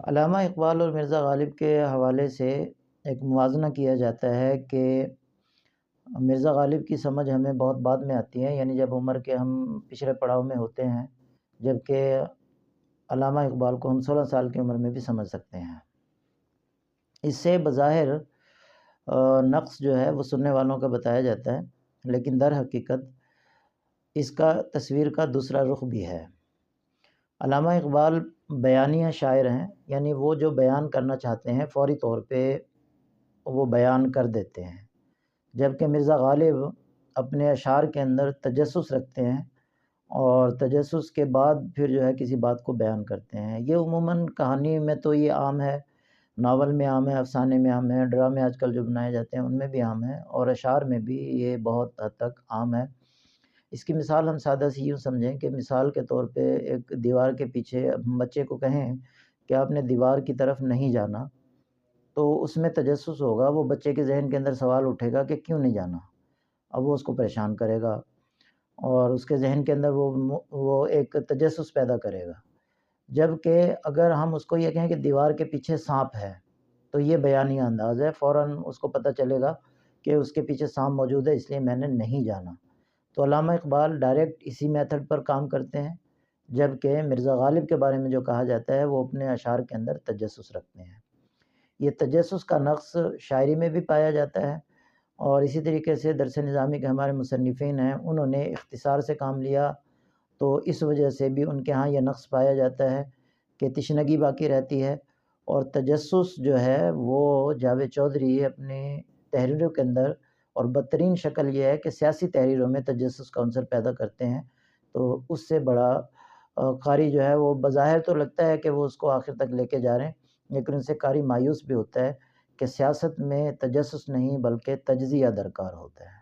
علامہ اقبال اور مرزا غالب کے حوالے سے ایک موازنہ کیا جاتا ہے کہ مرزا غالب کی سمجھ ہمیں بہت بعد میں آتی ہے، یعنی جب عمر کے ہم پچھلے پڑاؤ میں ہوتے ہیں، جبکہ علامہ اقبال کو ہم 16 سال کی عمر میں بھی سمجھ سکتے ہیں۔ اس سے بظاہر نقص جو ہے وہ سننے والوں کا بتایا جاتا ہے، لیکن در حقیقت اس کا تصویر کا دوسرا رخ بھی ہے۔ علامہ اقبال بیانیہ شاعر ہیں، یعنی وہ جو بیان کرنا چاہتے ہیں فوری طور پہ وہ بیان کر دیتے ہیں، جبکہ مرزا غالب اپنے اشعار کے اندر تجسس رکھتے ہیں اور تجسس کے بعد پھر جو ہے کسی بات کو بیان کرتے ہیں۔ یہ عموماً کہانی میں تو یہ عام ہے، ناول میں عام ہے، افسانے میں عام ہے، ڈرامے آج کل جو بنائے جاتے ہیں ان میں بھی عام ہے، اور اشعار میں بھی یہ بہت حد تک عام ہے۔ اس کی مثال ہم سادہ سی یوں سمجھیں کہ مثال کے طور پہ ایک دیوار کے پیچھے بچے کو کہیں کہ آپ نے دیوار کی طرف نہیں جانا، تو اس میں تجسس ہوگا، وہ بچے کے ذہن کے اندر سوال اٹھے گا کہ کیوں نہیں جانا۔ اب وہ اس کو پریشان کرے گا اور اس کے ذہن کے اندر وہ ایک تجسس پیدا کرے گا۔ جبکہ اگر ہم اس کو یہ کہیں کہ دیوار کے پیچھے سانپ ہے، تو یہ بیانیہ انداز ہے، فوراً اس کو پتہ چلے گا کہ اس کے پیچھے سانپ موجود ہے، اس لیے میں نے نہیں جانا۔ تو علامہ اقبال ڈائریکٹ اسی میتھڈ پر کام کرتے ہیں، جبکہ مرزا غالب کے بارے میں جو کہا جاتا ہے وہ اپنے اشعار کے اندر تجسس رکھتے ہیں۔ یہ تجسس کا نقص شاعری میں بھی پایا جاتا ہے، اور اسی طریقے سے درس نظامی کے ہمارے مصنفین ہیں، انہوں نے اختصار سے کام لیا، تو اس وجہ سے بھی ان کے ہاں یہ نقص پایا جاتا ہے کہ تشنگی باقی رہتی ہے، اور تجسس جو ہے وہ جاوید چودھری اپنی تحریروں کے اندر، اور بدترین شکل یہ ہے کہ سیاسی تحریروں میں تجسس کا عنصر پیدا کرتے ہیں، تو اس سے بڑا قاری جو ہے وہ بظاہر تو لگتا ہے کہ وہ اس کو آخر تک لے کے جا رہے ہیں، لیکن ان سے قاری مایوس بھی ہوتا ہے کہ سیاست میں تجسس نہیں بلکہ تجزیہ درکار ہوتا ہے۔